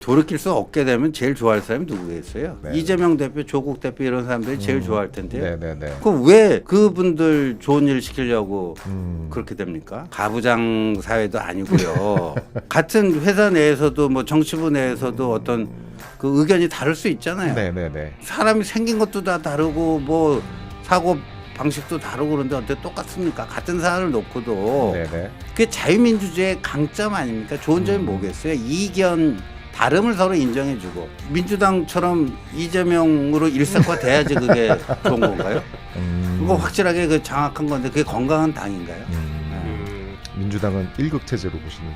돌이킬 수 없게 되면 제일 좋아할 사람이 누구겠어요? 네. 이재명 대표, 조국 대표 이런 사람들이 제일 좋아할 텐데요. 네네네. 그럼 왜 그분들 좋은 일 시키려고 그렇게 됩니까? 가부장 사회도 아니고요. 같은 회사 내에서도 뭐 정치부 내에서도 어떤 그 의견이 다를 수 있잖아요. 네네네. 사람이 생긴 것도 다 다르고 뭐 사고 방식도 다르고 그런데 어떻게 똑같습니까? 같은 사안을 놓고도 네네. 그게 자유민주주의의 강점 아닙니까? 좋은 점이 뭐겠어요? 이견 다름을 서로 인정해주고 민주당처럼 이재명으로 일색화돼야지 그게 좋은 건가요? 그거 확실하게 그 장악한 건데 그게 건강한 당인가요? 민주당은 일극 체제로 보시는.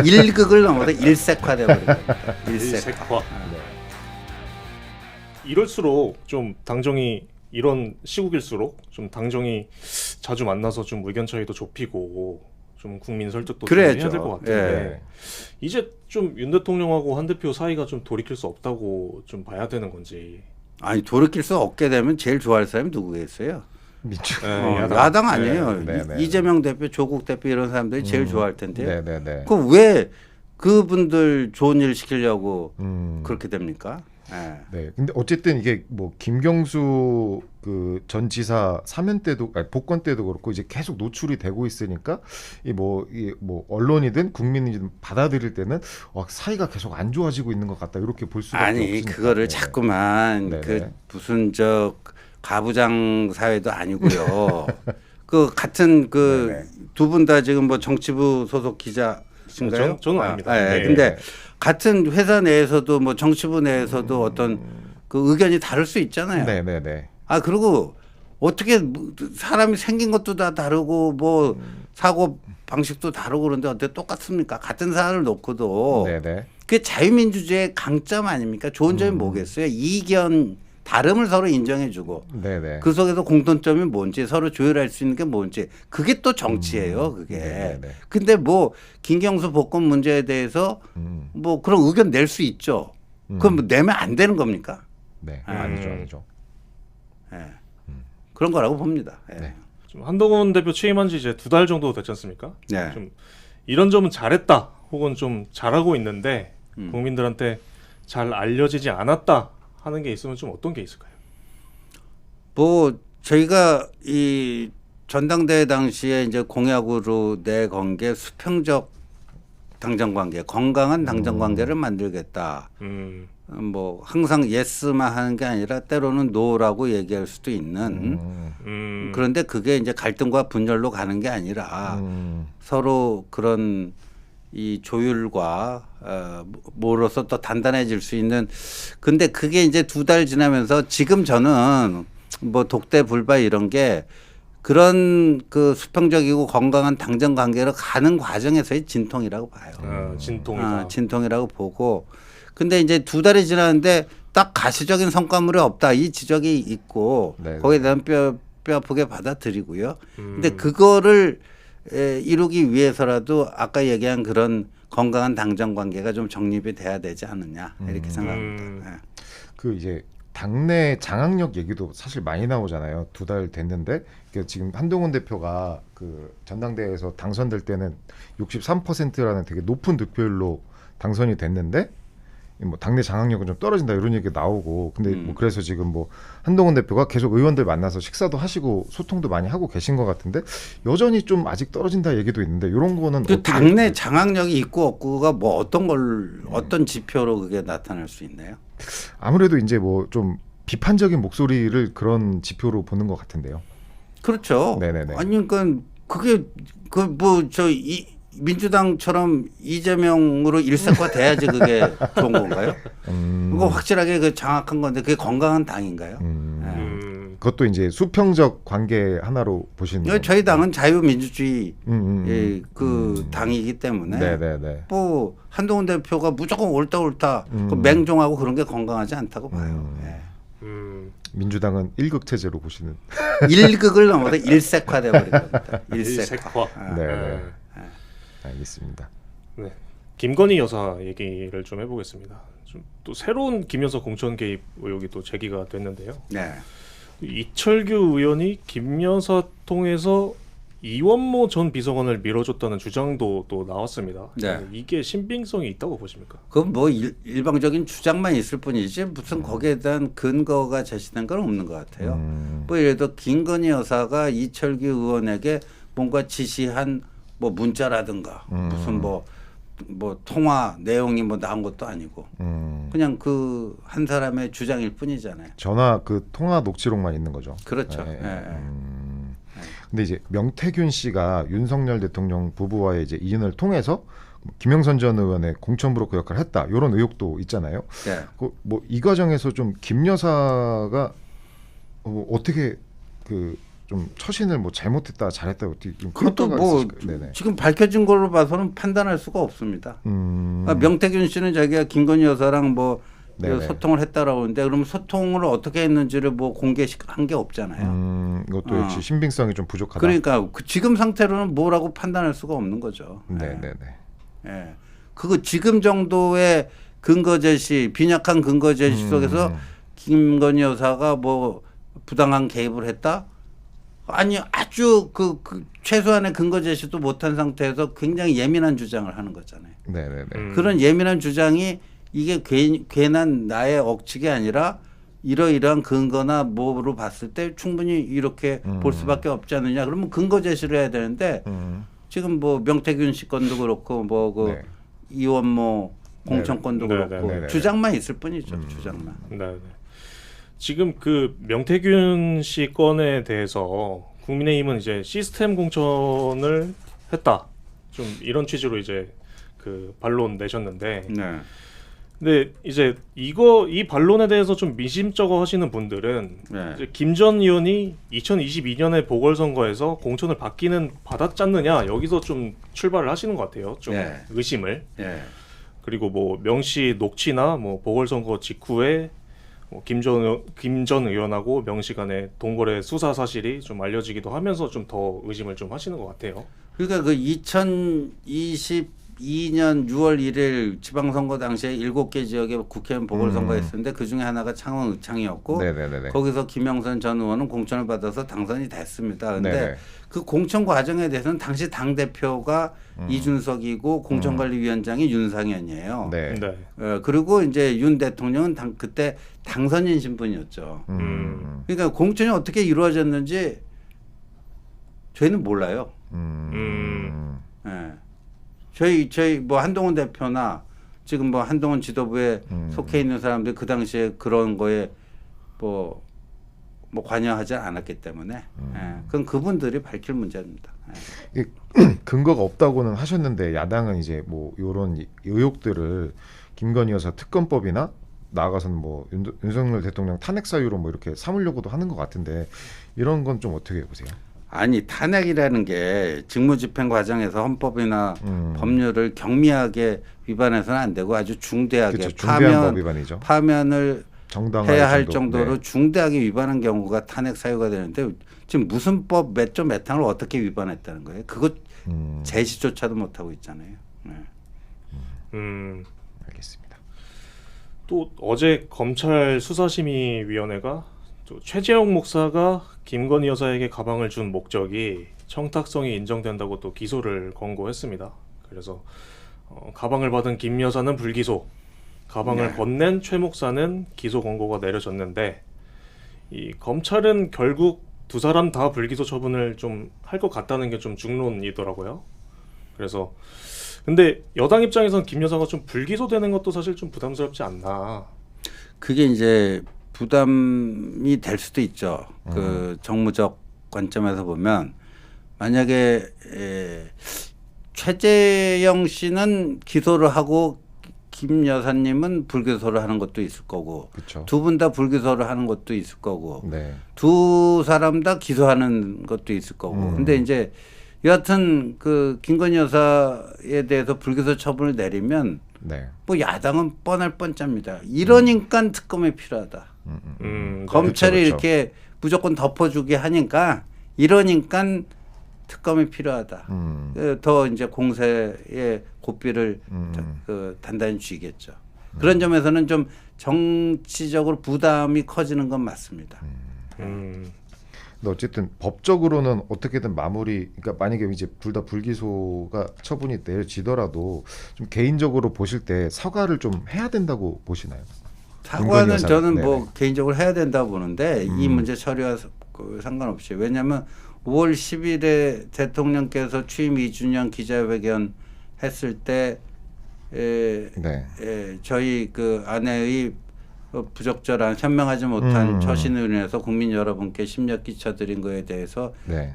일극을 넘어서 일색화돼버린 겁니다. 일색화. 이럴수록 좀 당정이 이런 시국일수록 좀 당정이 자주 만나서 좀 의견 차이도 좁히고 좀 국민 설득도 좀 그래야죠. 해야 될 것 같은데 예. 이제 좀 윤 대통령하고 한 대표 사이가 좀 돌이킬 수 없다고 좀 봐야 되는 건지. 아니 돌이킬 수 없게 되면 제일 좋아할 사람이 누구겠어요? 민주. 야당 아니에요. 네. 이재명 대표, 조국 대표 이런 사람들이 제일 좋아할 텐데요. 네네네. 그럼 왜 그분들 좋은 일 시키려고 그렇게 됩니까? 예. 네. 근데 어쨌든 이게 뭐 김경수 그 전 지사 사면 때도 아니, 복권 때도 그렇고 이제 계속 노출이 되고 있으니까 이 뭐 언론이든 국민이든 받아들일 때는 사이가 계속 안 좋아지고 있는 것 같다 이렇게 볼 수밖에 아니 없으니까. 그거를 네. 자꾸만 네네. 그 무슨 저 가부장 사회도 아니고요. 그 같은 그 두 분 다 지금 뭐 정치부 소속 기자신가요? 저는 아닙니다. 예. 네. 근데 같은 회사 내에서도 뭐 정치부 내에서도 어떤 그 의견이 다를 수 있잖아요. 네네네. 아 그리고 어떻게 사람이 생긴 것도 다 다르고 뭐 사고 방식도 다르고 그런데 어떻게 똑같습니까? 같은 사안을 놓고도 네네. 그게 자유민주주의의 강점 아닙니까? 좋은 점이 뭐겠어요? 이견 다름을 서로 인정해주고 네네. 그 속에서 공통점이 뭔지 서로 조율할 수 있는 게 뭔지 그게 또 정치예요. 그게. 네네. 근데 뭐 김경수 복권 문제에 대해서 뭐 그런 의견 낼 수 있죠. 그럼 뭐 내면 안 되는 겁니까? 네. 아니죠. 예. 그런 거라고 봅니다. 예. 네. 좀 한동훈 대표 취임한 지 이제 2달 정도 됐지 않습니까? 네. 좀 이런 점은 잘했다 혹은 좀 잘하고 있는데 국민들한테 잘 알려지지 않았다 하는 게 있으면 좀 어떤 게 있을까요? 뭐 저희가 이 전당대회 당시에 이제 공약으로 내건 게 수평적 당정 관계, 건강한 당정 관계를 만들겠다. 뭐 항상 예스만 하는 게 아니라 때로는 노라고 얘기할 수도 있는. 그런데 그게 이제 갈등과 분열로 가는 게 아니라 서로 그런 이 조율과 뭐로서 더 단단해질 수 있는. 근데 그게 이제 2달 지나면서 지금 저는 뭐 독대 불발 이런 게 그런 그 수평적이고 건강한 당정 관계로 가는 과정에서의 진통이라고 봐요. 진통이다. 진통이라고 보고. 근데 이제 2달이 지났는데 딱 가시적인 성과물이 없다. 이 지적이 있고 네네. 거기에 대한 뼈 아프게 받아들이고요. 근데 그거를 이루기 위해서라도 아까 얘기한 그런 건강한 당정 관계가 좀 정립이 돼야 되지 않느냐 이렇게 생각합니다. 네. 그 이제 당내 장악력 얘기도 사실 많이 나오잖아요. 2달 됐는데 지금 한동훈 대표가 그 전당대회에서 당선될 때는 63%라는 되게 높은 득표율로 당선이 됐는데 뭐 당내 장악력은 좀 떨어진다 이런 얘기가 나오고 근데 뭐 그래서 지금 뭐 한동훈 대표가 계속 의원들 만나서 식사도 하시고 소통도 많이 하고 계신 것 같은데 여전히 좀 아직 떨어진다 얘기도 있는데 이런 거는 그 어떻게 당내 장악력이 있고 없고가 뭐 어떤 지표로 그게 나타날 수 있나요? 아무래도 이제 뭐 좀 비판적인 목소리를 그런 지표로 보는 것 같은데요. 그렇죠. 네네네. 아니 그러니까 그게 그 뭐 저 민주당처럼 이재명으로 일색화돼야지 그게 좋은 건가요? 그거 확실하게 그 장악한 건데 그게 건강한 당인가요? 그것도 이제 수평적 관계 하나로 보시는 거예요. 저희 당은 자유민주주의 그 당이기 때문에 네네네. 뭐 한동훈 대표가 무조건 옳다 그 맹종하고 그런 게 건강하지 않다고 봐요. 예. 민주당은 일극 체제로 보시는. 일극을 넘어서 일색화돼 버린 겁니다. 일색화. 네. 알겠습니다. 네. 김건희 여사 얘기를 좀 해보겠습니다. 좀 또 새로운 김 여사 공천 개입 의혹이 또 제기가 됐는데요. 네. 이철규 의원이 김 여사 통해서 이원모 전 비서관을 밀어줬다는 주장도 또 나왔습니다. 네. 이게 신빙성이 있다고 보십니까? 그건 뭐 일방적인 주장만 있을 뿐이지 무슨 거기에 대한 근거가 제시된 건 없는 것 같아요. 뭐 예를 들어 김건희 여사가 이철규 의원에게 뭔가 지시한 뭐 문자라든가 무슨 뭐 통화 내용이 뭐 나온 것도 아니고 그냥 그 한 사람의 주장일 뿐이잖아요. 전화 그 통화 녹취록만 있는 거죠. 그렇죠. 예, 예. 예. 근데 이제 명태균 씨가 윤석열 대통령 부부와의 이제 인연을 통해서 김영선 전 의원의 공천 브로커 역할을 했다. 이런 의혹도 있잖아요. 예. 뭐 이 과정에서 좀 김 여사가 어떻게 그 좀 처신을 뭐 잘못했다 잘했다 어떻게 좀 그것도 평가가 뭐 있으실까요? 네네. 지금 밝혀진 걸로 봐서는 판단할 수가 없습니다. 명태균 씨는 자기가 김건희 여사랑 뭐 네네. 소통을 했다라고 하는데 그러면 소통을 어떻게 했는지를 뭐 공개한 게 없잖아요. 이것도 역시 신빙성이 좀 부족하다. 그러니까 지금 상태로는 뭐라고 판단할 수가 없는 거죠. 네네네. 예. 그거 지금 정도의 근거 제시, 빈약한 근거 제시 속에서 김건희 여사가 뭐 부당한 개입을 했다? 아니 아주 그 최소한의 근거 제시도 못한 상태에서 굉장히 예민한 주장을 하는 거잖아요. 네네네. 그런 예민한 주장이 이게 괜한 나의 억측이 아니라 이러이러한 근거나 뭐로 봤을 때 충분히 이렇게 볼 수밖에 없지 않느냐. 그러면 근거 제시를 해야 되는데 지금 뭐 명태균 씨 건도 그렇고 뭐 그 네. 이원모 공천권도 네, 그렇고 네, 네. 주장만 있을 뿐이죠. 주장만. 네. 지금 그 명태균 씨 건에 대해서 국민의힘은 이제 시스템 공천을 했다. 좀 이런 취지로 이제 그 반론 내셨는데, 네. 근데 이제 이 반론에 대해서 좀 미심쩍어 하시는 분들은 네. 이제 김 전 의원이 2022년에 보궐선거에서 공천을 받았지 않느냐 여기서 좀 출발을 하시는 것 같아요. 좀 네. 의심을. 예. 그리고 뭐 명시 녹취나 뭐 보궐선거 직후에 뭐 김 전 의원하고 명시 간의 동거래 수사 사실이 좀 알려지기도 하면서 좀 더 의심을 좀 하시는 것 같아요. 그러니까 그 2022년 6월 1일 지방선거 당시에 7개 지역에 국회의원 보궐선거였었는데 그 중에 하나가 창원 의창이었고 네네네. 거기서 김영선 전 의원은 공천을 받아서 당선이 됐습니다. 그런데 네네. 그 공천 과정에 대해서는 당시 당대표가 이준석이고 공천관리위원장이 윤상현이에요. 네. 네. 그리고 이제 윤 대통령은 그때 당선인 신분이었죠. 그러니까 공천이 어떻게 이루어졌는지 저희는 몰라요. 예. 저희 뭐 한동훈 대표나 지금 뭐 한동훈 지도부에 속해 있는 사람들 그 당시에 그런 거에 뭐 관여하지 않았기 때문에 예. 그건 그분들이 밝힐 문제입니다. 예. 근거가 없다고는 하셨는데 야당은 이제 뭐 이런 의혹들을 김건희 여사 특검법이나 나아가서는 뭐 윤석열 대통령 탄핵 사유로 뭐 이렇게 삼으려고도 하는 것 같은데 이런 건 좀 어떻게 보세요? 아니 탄핵이라는 게 직무집행 과정에서 헌법이나 법률을 경미하게 위반해서는 안 되고 아주 중대하게 그렇죠. 중대한 법 위반이죠. 파면을 정당화할 해야 할 정도. 정도로 네. 중대하게 위반한 경우가 탄핵 사유가 되는데 지금 무슨 법 몇 조 몇 항을 어떻게 위반했다는 거예요? 그거 제시조차도 못 하고 있잖아요. 네. 알겠습니다. 또 어제 검찰 수사심의위원회가 또 최재형 목사가 김건희 여사에게 가방을 준 목적이 청탁성이 인정된다고 또 기소를 권고했습니다. 그래서 가방을 받은 김 여사는 불기소, 가방을 네. 건넨 최 목사는 기소 권고가 내려졌는데 이 검찰은 결국 두 사람 다 불기소 처분을 좀 할 것 같다는 게 좀 중론이더라고요. 그래서 근데 여당 입장에서는 김 여사가 좀 불기소되는 것도 사실 좀 부담스럽지 않나. 그게 이제 부담이 될 수도 있죠. 그 정무적 관점에서 보면 만약에 최재형 씨는 기소를 하고 김 여사님은 불기소를 하는 것도 있을 거고 그렇죠. 두 분 다 불기소를 하는 것도 있을 거고 네. 두 사람 다 기소하는 것도 있을 거고 근데 이제 여하튼 그 김건희 여사에 대해서 불기소 처분을 내리면 네. 뭐 야당은 뻔할 뻔짭니다. 이러니까 특검이 필요하다. 검찰이 그렇죠. 이렇게 무조건 덮어주게 하니까 이러니까 특검이 필요하다. 더 이제 공세의 고삐를 단단히 쥐겠죠. 그런 점에서는 좀 정치적으로 부담이 커지는 건 맞습니다. 근데 근데 어쨌든 법적으로는 어떻게든 마무리, 그러니까 만약에 이제 둘 다 불기소가 처분이 내려지더라도 좀 개인적으로 보실 때 사과를 좀 해야 된다고 보시나요? 사과는 여사가. 저는 네네. 뭐 개인적으로 해야 된다고 보는데 이 문제 처리와 상관없이, 왜냐하면 5월 10일에 대통령께서 취임 2주년 기자회견 했을 때 네. 저희 그 아내의 부적절한 현명하지 못한 처신으로 인해서 국민 여러분께 심려 끼쳐드린 거에 대해서 네.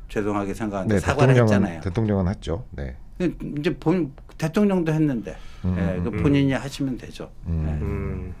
죄송하게 생각하는데 네, 사과를 했잖아요. 대통령은 했죠. 네. 이제 대통령도 했는데 그 본인이 하시면 되죠. 예.